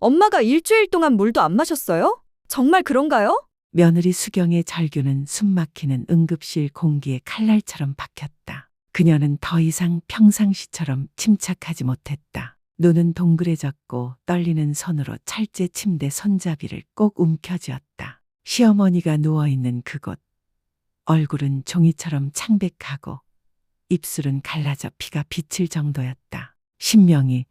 엄마가 일주일 동안 물도 안 마셨어요? 정말 그런가요? 며느리 수경의 절규는 숨막히는 응급실 공기에 칼날처럼 박혔다. 그녀는 더 이상 평상시처럼 침착하지 못했다. 눈은 동그래졌고 떨리는 손으로 철제 침대 손잡이를 꼭 움켜쥐었다. 시어머니가 누워있는 그곳. 얼굴은 종이처럼 창백하고 입술은 갈라져 피가 비칠 정도였다. 신명이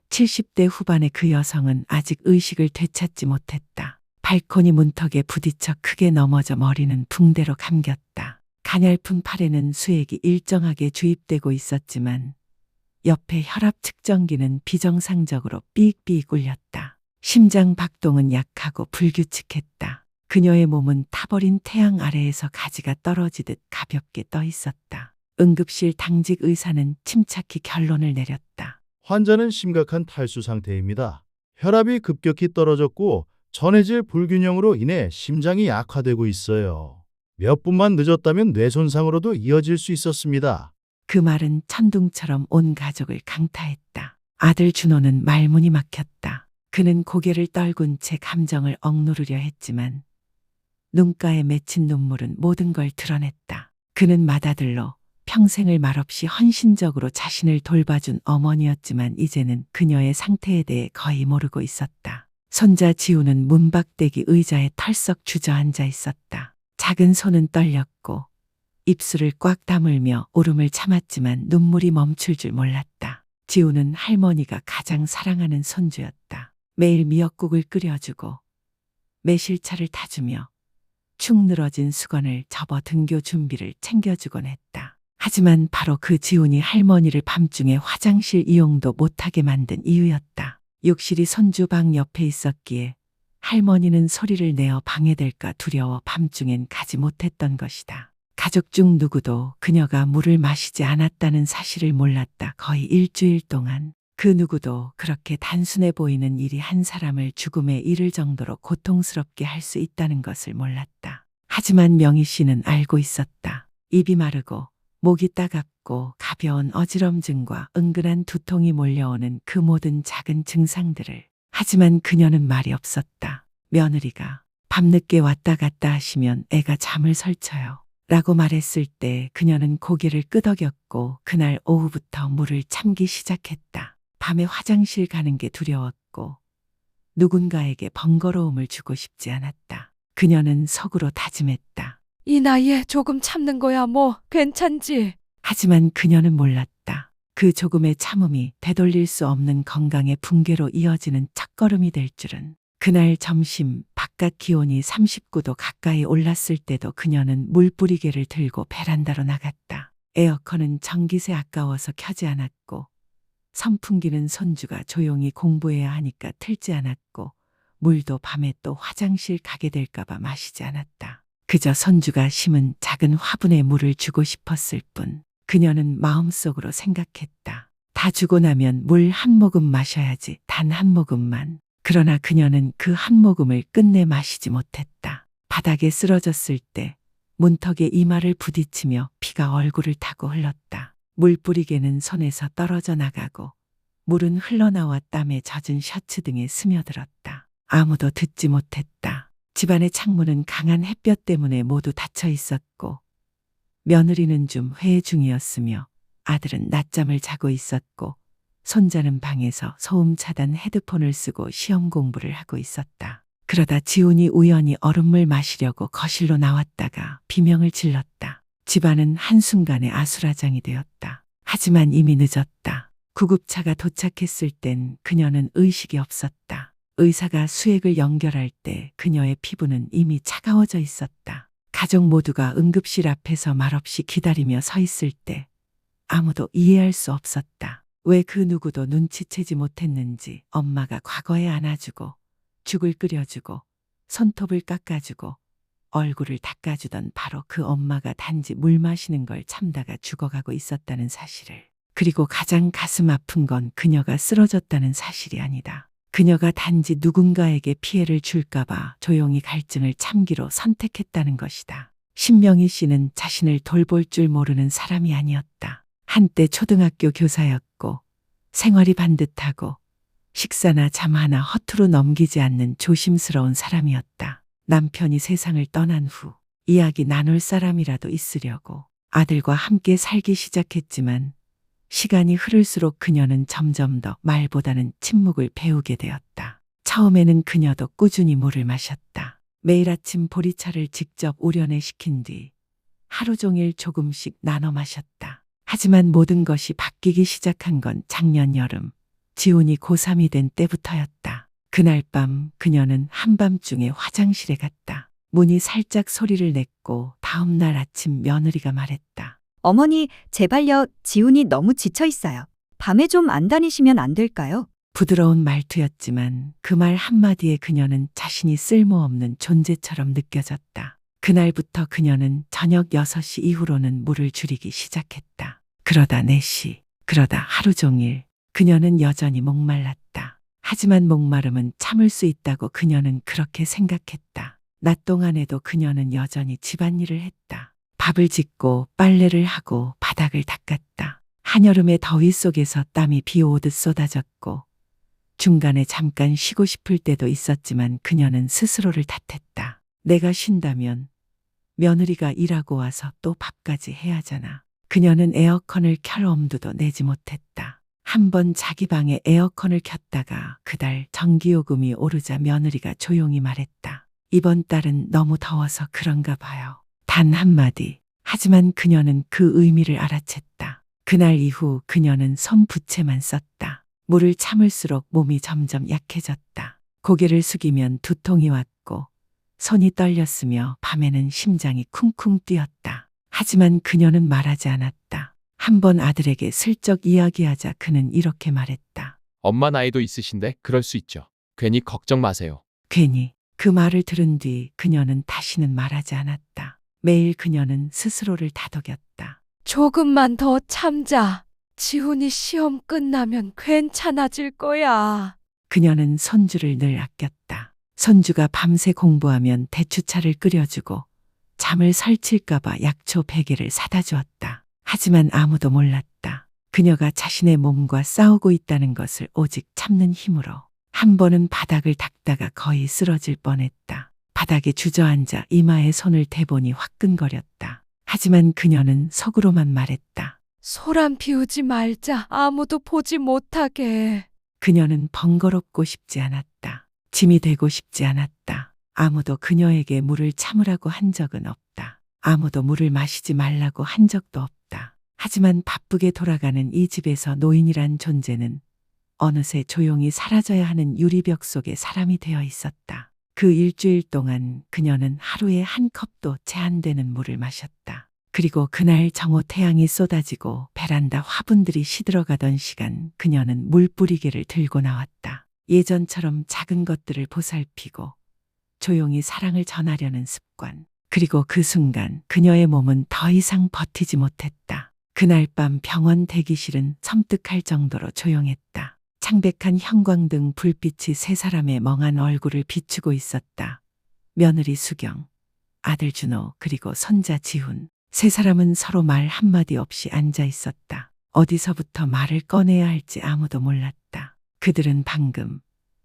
70대 후반의 그 여성은 아직 의식을 되찾지 못했다. 발코니 문턱에 부딪혀 크게 넘어져 머리는 붕대로 감겼다. 가냘픈 팔에는 수액이 일정하게 주입되고 있었지만 옆에 혈압 측정기는 비정상적으로 삑삑 울렸다. 심장 박동은 약하고 불규칙했다. 그녀의 몸은 타버린 태양 아래에서 가지가 떨어지듯 가볍게 떠 있었다. 응급실 당직 의사는 침착히 결론을 내렸다. 환자는 심각한 탈수 상태입니다. 혈압이 급격히 떨어졌고 전해질 불균형으로 인해 심장이 약화되고 있어요. 몇 분만 늦었다면 뇌 손상으로도 이어질 수 있었습니다. 그 말은 천둥처럼 온 가족을 강타했다. 아들 준호는 말문이 막혔다. 그는 고개를 떨군 채 감정을 억누르려 했지만 눈가에 맺힌 눈물은 모든 걸 드러냈다. 그는 맏아들로 평생을 말없이 헌신적으로 자신을 돌봐준 어머니였지만 이제는 그녀의 상태에 대해 거의 모르고 있었다. 손자 지우는 문박대기 의자에 털썩 주저앉아 있었다. 작은 손은 떨렸고 입술을 꽉 다물며 울음을 참았지만 눈물이 멈출 줄 몰랐다. 지우는 할머니가 가장 사랑하는 손주였다. 매일 미역국을 끓여주고 매실차를 타주며 축 늘어진 수건을 접어 등교 준비를 챙겨주곤 했다. 하지만 바로 그 지훈이 할머니를 밤중에 화장실 이용도 못하게 만든 이유였다. 욕실이 손주 방 옆에 있었기에 할머니는 소리를 내어 방해될까 두려워 밤중엔 가지 못했던 것이다. 가족 중 누구도 그녀가 물을 마시지 않았다는 사실을 몰랐다. 거의 일주일 동안 그 누구도 그렇게 단순해 보이는 일이 한 사람을 죽음에 이를 정도로 고통스럽게 할 수 있다는 것을 몰랐다. 하지만 명희 씨는 알고 있었다. 입이 마르고 목이 따갑고 가벼운 어지럼증과 은근한 두통이 몰려오는 그 모든 작은 증상들을. 하지만 그녀는 말이 없었다. 며느리가 밤늦게 왔다 갔다 하시면 애가 잠을 설쳐요. 라고 말했을 때 그녀는 고개를 끄덕였고 그날 오후부터 물을 참기 시작했다. 밤에 화장실 가는 게 두려웠고 누군가에게 번거로움을 주고 싶지 않았다. 그녀는 속으로 다짐했다. 이 나이에 조금 참는 거야 뭐 괜찮지. 하지만 그녀는 몰랐다. 그 조금의 참음이 되돌릴 수 없는 건강의 붕괴로 이어지는 첫걸음이 될 줄은. 그날 점심 바깥 기온이 39도 가까이 올랐을 때도 그녀는 물뿌리개를 들고 베란다로 나갔다. 에어컨은 전기세 아까워서 켜지 않았고 선풍기는 손주가 조용히 공부해야 하니까 틀지 않았고 물도 밤에 또 화장실 가게 될까봐 마시지 않았다. 그저 손주가 심은 작은 화분에 물을 주고 싶었을 뿐. 그녀는 마음속으로 생각했다. 다 주고 나면 물 한 모금 마셔야지. 단 한 모금만. 그러나 그녀는 그 한 모금을 끝내 마시지 못했다. 바닥에 쓰러졌을 때 문턱에 이마를 부딪히며 피가 얼굴을 타고 흘렀다. 물뿌리개는 손에서 떨어져 나가고 물은 흘러나와 땀에 젖은 셔츠 등에 스며들었다. 아무도 듣지 못했다. 집안의 창문은 강한 햇볕 때문에 모두 닫혀 있었고 며느리는 좀 회의 중이었으며 아들은 낮잠을 자고 있었고 손자는 방에서 소음 차단 헤드폰을 쓰고 시험 공부를 하고 있었다. 그러다 지훈이 우연히 얼음물 마시려고 거실로 나왔다가 비명을 질렀다. 집안은 한순간에 아수라장이 되었다. 하지만 이미 늦었다. 구급차가 도착했을 땐 그녀는 의식이 없었다. 의사가 수액을 연결할 때 그녀의 피부는 이미 차가워져 있었다. 가족 모두가 응급실 앞에서 말없이 기다리며 서 있을 때 아무도 이해할 수 없었다. 왜 그 누구도 눈치채지 못했는지. 엄마가 과거에 안아주고 죽을 끓여주고 손톱을 깎아주고 얼굴을 닦아주던 바로 그 엄마가 단지 물 마시는 걸 참다가 죽어가고 있었다는 사실을. 그리고 가장 가슴 아픈 건 그녀가 쓰러졌다는 사실이 아니다. 그녀가 단지 누군가에게 피해를 줄까봐 조용히 갈증을 참기로 선택했다는 것이다. 신명희 씨는 자신을 돌볼 줄 모르는 사람이 아니었다. 한때 초등학교 교사였고 생활이 반듯하고 식사나 잠 하나 허투루 넘기지 않는 조심스러운 사람이었다. 남편이 세상을 떠난 후 이야기 나눌 사람이라도 있으려고 아들과 함께 살기 시작했지만 시간이 흐를수록 그녀는 점점 더 말보다는 침묵을 배우게 되었다. 처음에는 그녀도 꾸준히 물을 마셨다. 매일 아침 보리차를 직접 우려내 시킨 뒤 하루 종일 조금씩 나눠 마셨다. 하지만 모든 것이 바뀌기 시작한 건 작년 여름, 지훈이 고3이 된 때부터였다. 그날 밤 그녀는 한밤중에 화장실에 갔다. 문이 살짝 소리를 냈고 다음 날 아침 며느리가 말했다. 어머니, 제발요. 지훈이 너무 지쳐 있어요. 밤에 좀 안 다니시면 안 될까요? 부드러운 말투였지만 그 말 한마디에 그녀는 자신이 쓸모없는 존재처럼 느껴졌다. 그날부터 그녀는 저녁 6시 이후로는 물을 줄이기 시작했다. 그러다 4시, 그러다 하루 종일 그녀는 여전히 목말랐다. 하지만 목마름은 참을 수 있다고 그녀는 그렇게 생각했다. 낮 동안에도 그녀는 여전히 집안일을 했다. 밥을 짓고 빨래를 하고 바닥을 닦았다. 한여름의 더위 속에서 땀이 비 오듯 쏟아졌고 중간에 잠깐 쉬고 싶을 때도 있었지만 그녀는 스스로를 탓했다. 내가 쉰다면 며느리가 일하고 와서 또 밥까지 해야 하잖아. 그녀는 에어컨을 켤 엄두도 내지 못했다. 한번 자기 방에 에어컨을 켰다가 그달 전기요금이 오르자 며느리가 조용히 말했다. 이번 달은 너무 더워서 그런가 봐요. 단 한마디. 하지만 그녀는 그 의미를 알아챘다. 그날 이후 그녀는 손부채만 썼다. 물을 참을수록 몸이 점점 약해졌다. 고개를 숙이면 두통이 왔고 손이 떨렸으며 밤에는 심장이 쿵쿵 뛰었다. 하지만 그녀는 말하지 않았다. 한번 아들에게 슬쩍 이야기하자 그는 이렇게 말했다. 엄마 나이도 있으신데 그럴 수 있죠. 괜히 걱정 마세요. 괜히 그 말을 들은 뒤 그녀는 다시는 말하지 않았다. 매일 그녀는 스스로를 다독였다. 조금만 더 참자. 지훈이 시험 끝나면 괜찮아질 거야. 그녀는 손주를 늘 아꼈다. 손주가 밤새 공부하면 대추차를 끓여주고 잠을 설칠까봐 약초 100개를 사다 주었다. 하지만 아무도 몰랐다. 그녀가 자신의 몸과 싸우고 있다는 것을 오직 참는 힘으로. 한 번은 바닥을 닦다가 거의 쓰러질 뻔했다. 바닥에 주저앉아 이마에 손을 대보니 화끈거렸다. 하지만 그녀는 속으로만 말했다. 소란 피우지 말자. 아무도 보지 못하게. 그녀는 번거롭고 싶지 않았다. 짐이 되고 싶지 않았다. 아무도 그녀에게 물을 참으라고 한 적은 없다. 아무도 물을 마시지 말라고 한 적도 없다. 하지만 바쁘게 돌아가는 이 집에서 노인이란 존재는 어느새 조용히 사라져야 하는 유리벽 속에 사람이 되어 있었다. 그 일주일 동안 그녀는 하루에 한 컵도 제한되는 물을 마셨다. 그리고 그날 정오 태양이 쏟아지고 베란다 화분들이 시들어가던 시간 그녀는 물뿌리개를 들고 나왔다. 예전처럼 작은 것들을 보살피고 조용히 사랑을 전하려는 습관. 그리고 그 순간 그녀의 몸은 더 이상 버티지 못했다. 그날 밤 병원 대기실은 섬뜩할 정도로 조용했다. 창백한 형광등 불빛이 세 사람의 멍한 얼굴을 비추고 있었다. 며느리 수경, 아들 준호, 그리고 손자 지훈. 세 사람은 서로 말 한마디 없이 앉아 있었다. 어디서부터 말을 꺼내야 할지 아무도 몰랐다. 그들은 방금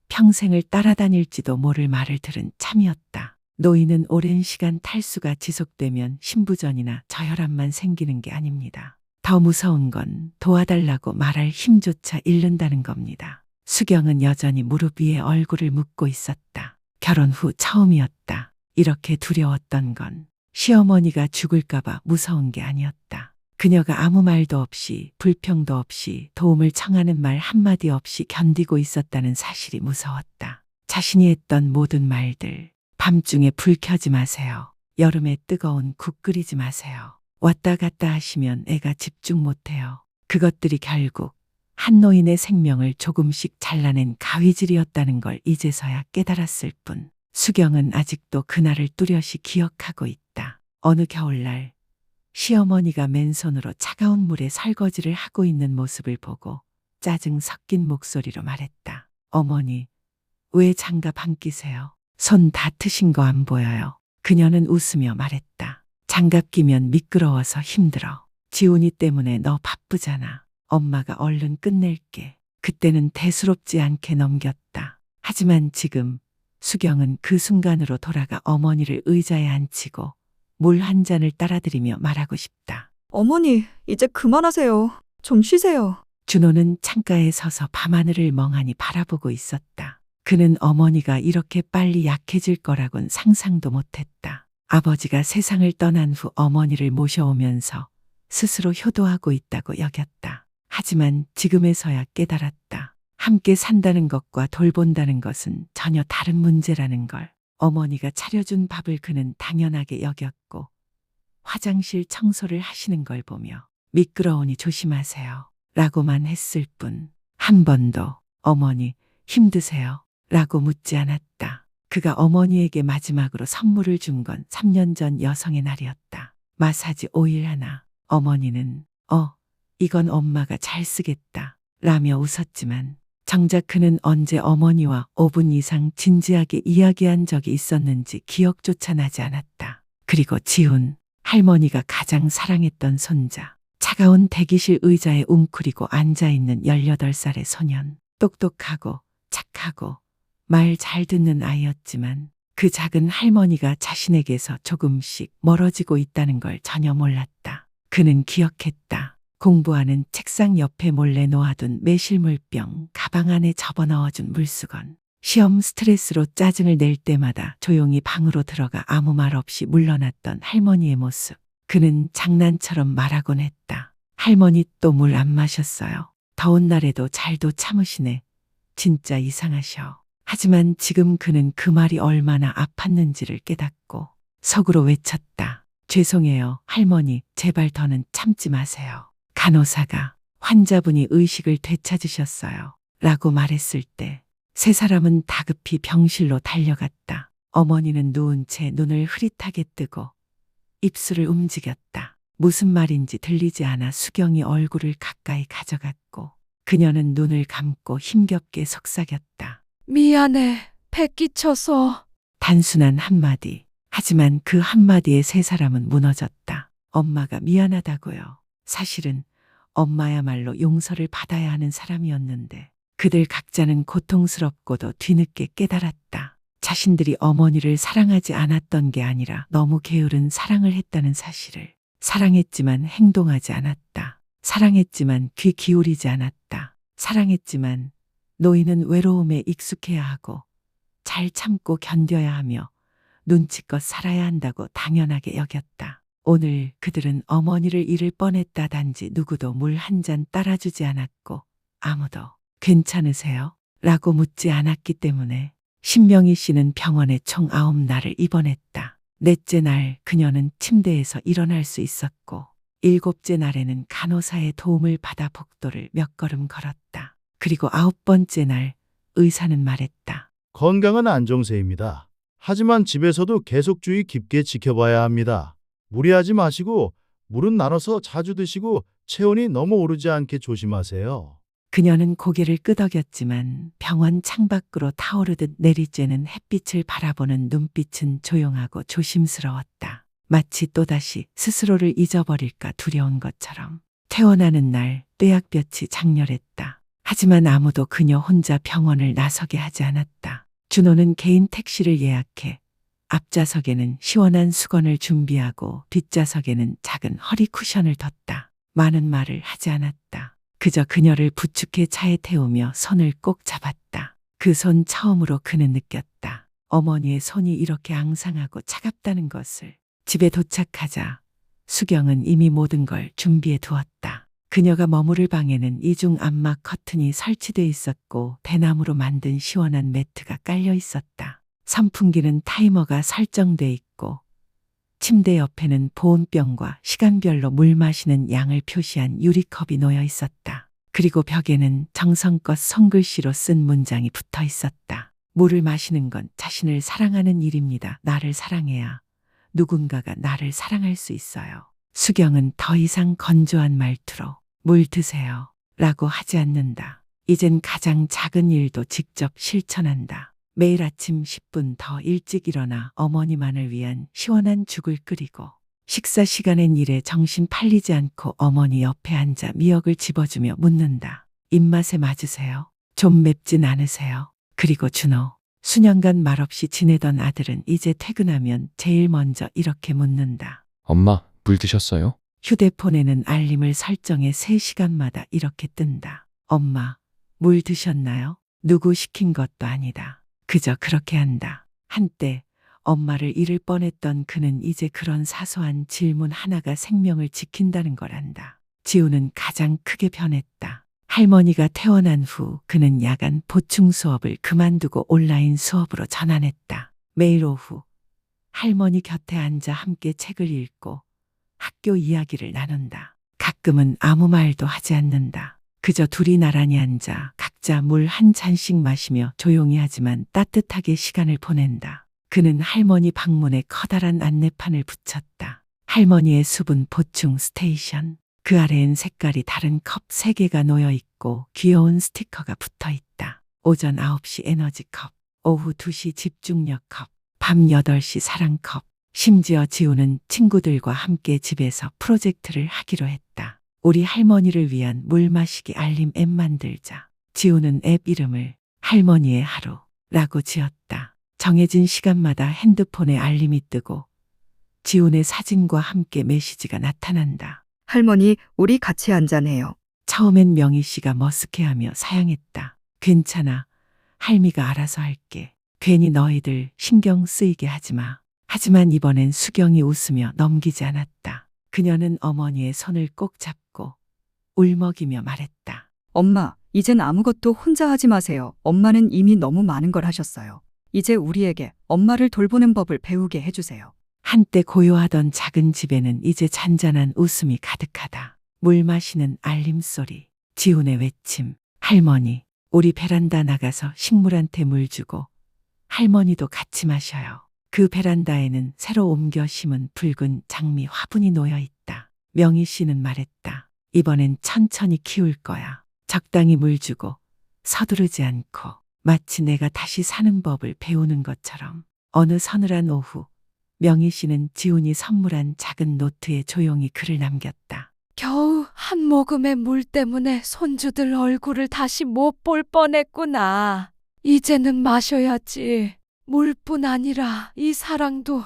평생을 따라다닐지도 모를 말을 들은 참이었다. 노인은 오랜 시간 탈수가 지속되면 신부전이나 저혈압만 생기는 게 아닙니다. 더 무서운 건 도와달라고 말할 힘조차 잃는다는 겁니다. 수경은 여전히 무릎 위에 얼굴을 묻고 있었다. 결혼 후 처음이었다. 이렇게 두려웠던 건 시어머니가 죽을까봐 무서운 게 아니었다. 그녀가 아무 말도 없이 불평도 없이 도움을 청하는 말 한마디 없이 견디고 있었다는 사실이 무서웠다. 자신이 했던 모든 말들, 밤중에 불 켜지 마세요. 여름에 뜨거운 국 끓이지 마세요. 왔다 갔다 하시면 애가 집중 못해요. 그것들이 결국 한 노인의 생명을 조금씩 잘라낸 가위질이었다는 걸 이제서야 깨달았을 뿐. 수경은 아직도 그날을 뚜렷이 기억하고 있다. 어느 겨울날 시어머니가 맨손으로 차가운 물에 설거지를 하고 있는 모습을 보고 짜증 섞인 목소리로 말했다. 어머니, 왜 장갑 안 끼세요? 손 다 트신 거 안 보여요. 그녀는 웃으며 말했다. 장갑 끼면 미끄러워서 힘들어. 지훈이 때문에 너 바쁘잖아. 엄마가 얼른 끝낼게. 그때는 대수롭지 않게 넘겼다. 하지만 지금 수경은 그 순간으로 돌아가 어머니를 의자에 앉히고 물 한 잔을 따라드리며 말하고 싶다. 어머니, 이제 그만하세요. 좀 쉬세요. 준호는 창가에 서서 밤하늘을 멍하니 바라보고 있었다. 그는 어머니가 이렇게 빨리 약해질 거라곤 상상도 못했다. 아버지가 세상을 떠난 후 어머니를 모셔오면서 스스로 효도하고 있다고 여겼다. 하지만 지금에서야 깨달았다. 함께 산다는 것과 돌본다는 것은 전혀 다른 문제라는 걸. 어머니가 차려준 밥을 그는 당연하게 여겼고 화장실 청소를 하시는 걸 보며 미끄러우니 조심하세요 라고만 했을 뿐 한 번도 어머니 힘드세요 라고 묻지 않았다. 그가 어머니에게 마지막으로 선물을 준 건 3년 전 여성의 날이었다. 마사지 오일 하나. 어머니는 이건 엄마가 잘 쓰겠다 라며 웃었지만 정작 그는 언제 어머니와 5분 이상 진지하게 이야기한 적이 있었는지 기억조차 나지 않았다. 그리고 지훈, 할머니가 가장 사랑했던 손자. 차가운 대기실 의자에 웅크리고 앉아있는 18살의 소년. 똑똑하고 착하고 말 잘 듣는 아이였지만 그 작은 할머니가 자신에게서 조금씩 멀어지고 있다는 걸 전혀 몰랐다. 그는 기억했다. 공부하는 책상 옆에 몰래 놓아둔 매실물병, 가방 안에 접어넣어준 물수건. 시험 스트레스로 짜증을 낼 때마다 조용히 방으로 들어가 아무 말 없이 물러났던 할머니의 모습. 그는 장난처럼 말하곤 했다. 할머니 또 물 안 마셨어요. 더운 날에도 잘도 참으시네. 진짜 이상하셔. 하지만 지금 그는 그 말이 얼마나 아팠는지를 깨닫고 속으로 외쳤다. 죄송해요, 할머니. 제발 더는 참지 마세요. 간호사가 환자분이 의식을 되찾으셨어요 라고 말했을 때 세 사람은 다급히 병실로 달려갔다. 어머니는 누운 채 눈을 흐릿하게 뜨고 입술을 움직였다. 무슨 말인지 들리지 않아 수경이 얼굴을 가까이 가져갔고 그녀는 눈을 감고 힘겹게 속삭였다. 미안해. 배 끼쳐서. 단순한 한마디. 하지만 그 한마디에 세 사람은 무너졌다. 엄마가 미안하다고요. 사실은 엄마야말로 용서를 받아야 하는 사람이었는데 그들 각자는 고통스럽고도 뒤늦게 깨달았다. 자신들이 어머니를 사랑하지 않았던 게 아니라 너무 게으른 사랑을 했다는 사실을. 사랑했지만 행동하지 않았다. 사랑했지만 귀 기울이지 않았다. 사랑했지만 노인은 외로움에 익숙해야 하고 잘 참고 견뎌야 하며 눈치껏 살아야 한다고 당연하게 여겼다. 오늘 그들은 어머니를 잃을 뻔했다. 단지 누구도 물 한 잔 따라주지 않았고 아무도 괜찮으세요? 라고 묻지 않았기 때문에 신명희 씨는 병원에 총 9날을 입원했다. 넷째 날 그녀는 침대에서 일어날 수 있었고 7째 날에는 간호사의 도움을 받아 복도를 몇 걸음 걸었다. 그리고 9번째 날 의사는 말했다. 건강은 안정세입니다. 하지만 집에서도 계속 주의 깊게 지켜봐야 합니다. 무리하지 마시고 물은 나눠서 자주 드시고 체온이 너무 오르지 않게 조심하세요. 그녀는 고개를 끄덕였지만 병원 창밖으로 타오르듯 내리쬐는 햇빛을 바라보는 눈빛은 조용하고 조심스러웠다. 마치 또다시 스스로를 잊어버릴까 두려운 것처럼. 퇴원하는 날 뙤약볕이 장렬했다. 하지만 아무도 그녀 혼자 병원을 나서게 하지 않았다. 준호는 개인 택시를 예약해 앞좌석에는 시원한 수건을 준비하고 뒷좌석에는 작은 허리 쿠션을 뒀다. 많은 말을 하지 않았다. 그저 그녀를 부축해 차에 태우며 손을 꼭 잡았다. 그 손 처음으로 그는 느꼈다. 어머니의 손이 이렇게 앙상하고 차갑다는 것을. 집에 도착하자 수경은 이미 모든 걸 준비해 두었다. 그녀가 머무를 방에는 이중 암막 커튼이 설치돼 있었고 대나무로 만든 시원한 매트가 깔려 있었다. 선풍기는 타이머가 설정돼 있고 침대 옆에는 보온병과 시간별로 물 마시는 양을 표시한 유리컵이 놓여 있었다. 그리고 벽에는 정성껏 손글씨로 쓴 문장이 붙어 있었다. 물을 마시는 건 자신을 사랑하는 일입니다. 나를 사랑해야 누군가가 나를 사랑할 수 있어요. 수경은 더 이상 건조한 말투로 물 드세요 라고 하지 않는다. 이젠 가장 작은 일도 직접 실천한다. 매일 아침 10분 더 일찍 일어나 어머니만을 위한 시원한 죽을 끓이고 식사 시간엔 일에 정신 팔리지 않고 어머니 옆에 앉아 미역을 집어주며 묻는다. 입맛에 맞으세요? 좀 맵진 않으세요? 그리고 준호. 수년간 말없이 지내던 아들은 이제 퇴근하면 제일 먼저 이렇게 묻는다. 엄마, 물 드셨어요? 휴대폰에는 알림을 설정해 3시간마다 이렇게 뜬다. 엄마, 물 드셨나요? 누구 시킨 것도 아니다. 그저 그렇게 한다. 한때 엄마를 잃을 뻔했던 그는 이제 그런 사소한 질문 하나가 생명을 지킨다는 걸 안다. 지우는 가장 크게 변했다. 할머니가 퇴원한 후 그는 야간 보충 수업을 그만두고 온라인 수업으로 전환했다. 매일 오후 할머니 곁에 앉아 함께 책을 읽고 학교 이야기를 나눈다. 가끔은 아무 말도 하지 않는다. 그저 둘이 나란히 앉아 각자 물 한 잔씩 마시며 조용히 하지만 따뜻하게 시간을 보낸다. 그는 할머니 방문에 커다란 안내판을 붙였다. 할머니의 수분 보충 스테이션. 그 아래엔 색깔이 다른 컵 3개가 놓여 있고 귀여운 스티커가 붙어 있다. 오전 9시 에너지 컵, 오후 2시 집중력 컵, 밤 8시 사랑 컵. 심지어 지우는 친구들과 함께 집에서 프로젝트를 하기로 했다. 우리 할머니를 위한 물 마시기 알림 앱 만들자. 지우는 앱 이름을 할머니의 하루라고 지었다. 정해진 시간마다 핸드폰에 알림이 뜨고 지훈의 사진과 함께 메시지가 나타난다. 할머니, 우리 같이 한잔해요. 처음엔 명희 씨가 머쓱해하며 사양했다. 괜찮아. 할미가 알아서 할게. 괜히 너희들 신경 쓰이게 하지 마. 하지만 이번엔 수경이 웃으며 넘기지 않았다. 그녀는 어머니의 손을 꼭 잡고 울먹이며 말했다. 엄마, 이젠 아무것도 혼자 하지 마세요. 엄마는 이미 너무 많은 걸 하셨어요. 이제 우리에게 엄마를 돌보는 법을 배우게 해주세요. 한때 고요하던 작은 집에는 이제 잔잔한 웃음이 가득하다. 물 마시는 알림소리, 지훈의 외침, 할머니, 우리 베란다 나가서 식물한테 물 주고 할머니도 같이 마셔요. 그 베란다에는 새로 옮겨 심은 붉은 장미 화분이 놓여 있다. 명희 씨는 말했다. 이번엔 천천히 키울 거야. 적당히 물 주고 서두르지 않고 마치 내가 다시 사는 법을 배우는 것처럼. 어느 서늘한 오후 명희 씨는 지훈이 선물한 작은 노트에 조용히 글을 남겼다. 겨우 한 모금의 물 때문에 손주들 얼굴을 다시 못 볼 뻔했구나. 이제는 마셔야지. 물뿐 아니라 이 사랑도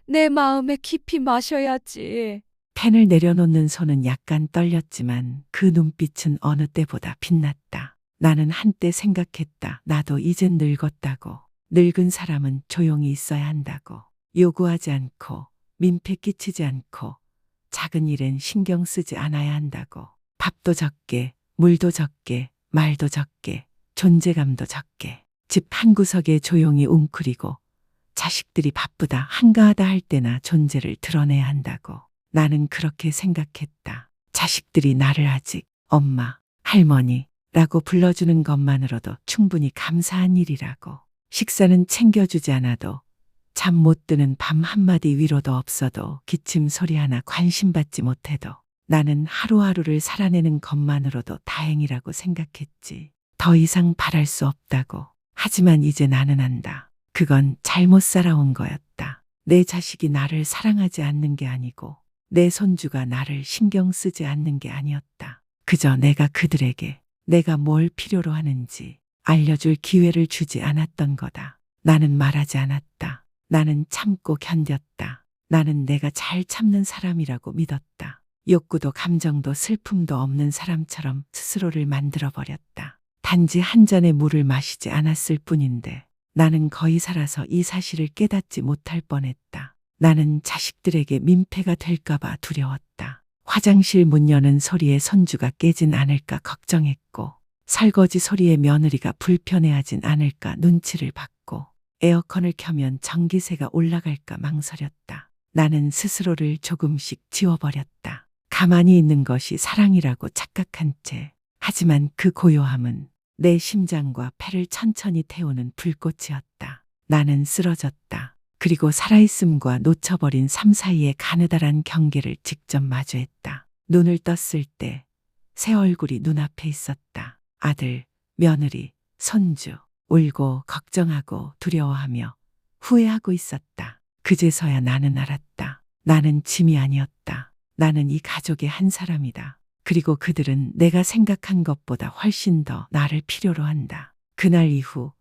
내 마음에 깊이 마셔야지. 펜을 내려놓는 손은 약간 떨렸지만 그 눈빛은 어느 때보다 빛났다. 나는 한때 생각했다. 나도 이젠 늙었다고. 늙은 사람은 조용히 있어야 한다고. 요구하지 않고 민폐 끼치지 않고 작은 일엔 신경 쓰지 않아야 한다고. 밥도 적게, 물도 적게, 말도 적게, 존재감도 적게. 집 한구석에 조용히 웅크리고 자식들이 바쁘다 한가하다 할 때나 존재를 드러내야 한다고. 나는 그렇게 생각했다. 자식들이 나를 아직 엄마, 할머니라고 불러주는 것만으로도 충분히 감사한 일이라고. 식사는 챙겨주지 않아도 잠 못 드는 밤 한마디 위로도 없어도 기침 소리 하나 관심받지 못해도 나는 하루하루를 살아내는 것만으로도 다행이라고 생각했지. 더 이상 바랄 수 없다고. 하지만 이제 나는 안다. 그건 잘못 살아온 거였다. 내 자식이 나를 사랑하지 않는 게 아니고 내 손주가 나를 신경 쓰지 않는 게 아니었다. 그저 내가 그들에게 내가 뭘 필요로 하는지 알려줄 기회를 주지 않았던 거다. 나는 말하지 않았다. 나는 참고 견뎠다. 나는 내가 잘 참는 사람이라고 믿었다. 욕구도 감정도 슬픔도 없는 사람처럼 스스로를 만들어버렸다. 단지 한 잔의 물을 마시지 않았을 뿐인데 나는 거의 살아서 이 사실을 깨닫지 못할 뻔했다. 나는 자식들에게 민폐가 될까봐 두려웠다. 화장실 문 여는 소리에 손주가 깨진 않을까 걱정했고 설거지 소리에 며느리가 불편해하진 않을까 눈치를 봤고 에어컨을 켜면 전기세가 올라갈까 망설였다. 나는 스스로를 조금씩 지워버렸다. 가만히 있는 것이 사랑이라고 착각한 채. 하지만 그 고요함은 내 심장과 폐를 천천히 태우는 불꽃이었다. 나는 쓰러졌다. 그리고 살아있음과 놓쳐버린 삶 사이의 가느다란 경계를 직접 마주했다. 눈을 떴을 때 새 얼굴이 눈앞에 있었다. 아들, 며느리, 손주. 울고 걱정하고 두려워하며 후회하고 있었다. 그제서야 나는 알았다. 나는 짐이 아니었다. 나는 이 가족의 한 사람이다. 그리고 그들은 내가 생각한 것보다 훨씬 더 나를 필요로 한다. 그날 이후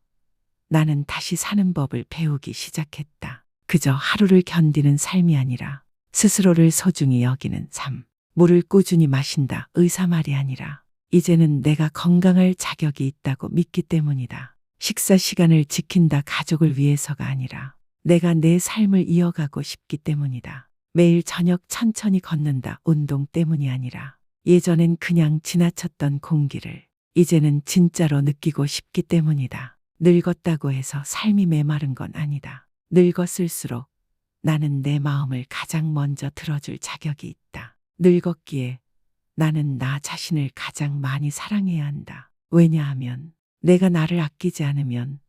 나는 다시 사는 법을 배우기 시작했다. 그저 하루를 견디는 삶이 아니라 스스로를 소중히 여기는 삶. 물을 꾸준히 마신다. 의사 말이 아니라 이제는 내가 건강할 자격이 있다고 믿기 때문이다. 식사 시간을 지킨다. 가족을 위해서가 아니라 내가 내 삶을 이어가고 싶기 때문이다. 매일 저녁 천천히 걷는다. 운동 때문이 아니라 예전엔 그냥 지나쳤던 공기를 이제는 진짜로 느끼고 싶기 때문이다. 늙었다고 해서 삶이 메마른 건 아니다. 늙었을수록 나는 내 마음을 가장 먼저 들어줄 자격이 있다. 늙었기에 나는 나 자신을 가장 많이 사랑해야 한다. 왜냐하면 내가 나를 아끼지 않으면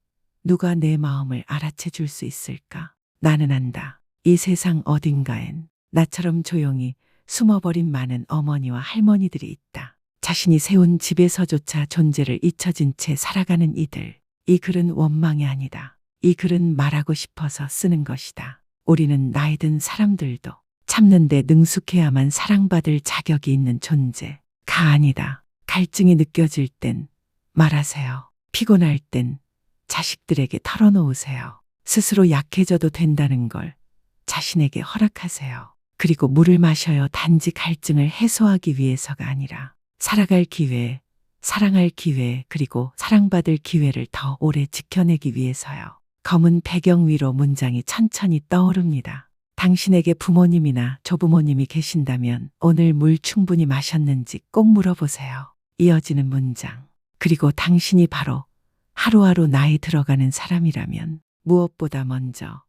누가 내 마음을 알아채 줄 수 있을까? 나는 안다. 이 세상 어딘가엔 나처럼 조용히 숨어버린 많은 어머니와 할머니들이 있다. 자신이 세운 집에서조차 존재를 잊혀진 채 살아가는 이들. 이 글은 원망이 아니다. 이 글은 말하고 싶어서 쓰는 것이다. 우리는 나이 든 사람들도 참는데 능숙해야만 사랑받을 자격이 있는 존재가 아니다. 갈증이 느껴질 땐 말하세요. 피곤할 땐 자식들에게 털어놓으세요. 스스로 약해져도 된다는 걸 자신에게 허락하세요. 그리고 물을 마셔요. 단지 갈증을 해소하기 위해서가 아니라 살아갈 기회, 사랑할 기회, 그리고 사랑받을 기회를 더 오래 지켜내기 위해서요. 검은 배경 위로 문장이 천천히 떠오릅니다. 당신에게 부모님이나 조부모님이 계신다면 오늘 물 충분히 마셨는지 꼭 물어보세요. 이어지는 문장. 그리고 당신이 바로 하루하루 나이 들어가는 사람이라면 무엇보다 먼저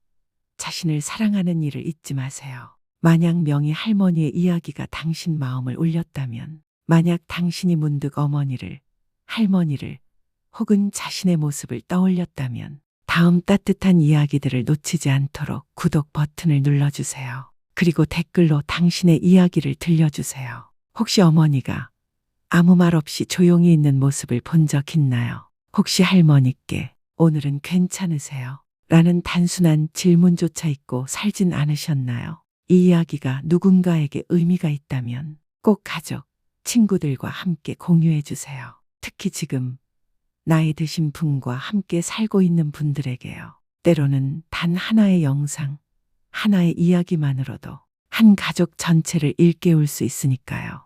자신을 사랑하는 일을 잊지 마세요. 만약 명희 할머니의 이야기가 당신 마음을 울렸다면, 만약 당신이 문득 어머니를, 할머니를 혹은 자신의 모습을 떠올렸다면 다음 따뜻한 이야기들을 놓치지 않도록 구독 버튼을 눌러주세요. 그리고 댓글로 당신의 이야기를 들려주세요. 혹시 어머니가 아무 말 없이 조용히 있는 모습을 본 적 있나요? 혹시 할머니께 오늘은 괜찮으세요? 라는 단순한 질문조차 잊고 살진 않으셨나요? 이 이야기가 누군가에게 의미가 있다면 꼭 가족, 친구들과 함께 공유해 주세요. 특히 지금 나이 드신 분과 함께 살고 있는 분들에게요. 때로는 단 하나의 영상, 하나의 이야기만으로도 한 가족 전체를 일깨울 수 있으니까요.